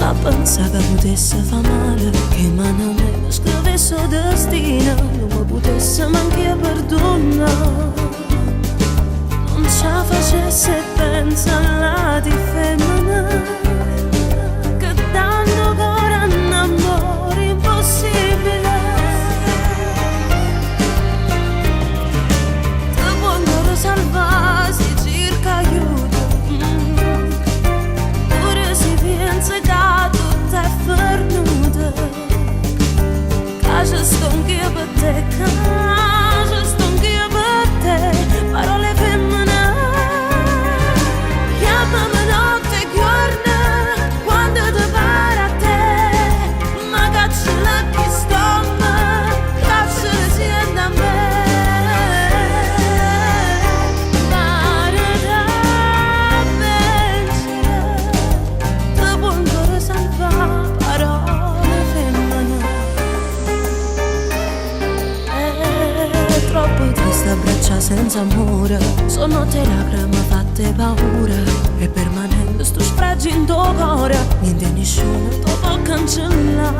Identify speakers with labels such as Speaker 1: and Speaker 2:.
Speaker 1: a pensare che potesse fa male, che mano me scrivesse il destino, non mi potesse manche perdonare. Non ci facesse pensare di femmina, che danno ancora un amore impossibile. Ti può ancora salvare se cerca aiuto, pure se pensa che tutto è perduto. Che ci sto anch'io per te, che ci sto anch'io per te, parole femmine. Chiamami notte e giorno, quando ti pare a te, ma cacciola chi stomma, cacciola siete a me. Pare da vincere, ti può ancora salvare, parole femmine. È troppo triste abbracciare senza amore, sono te lacrime fatte paura, e permanendo sto sfragio in tuo cuore, niente nessuno ti può cancellare.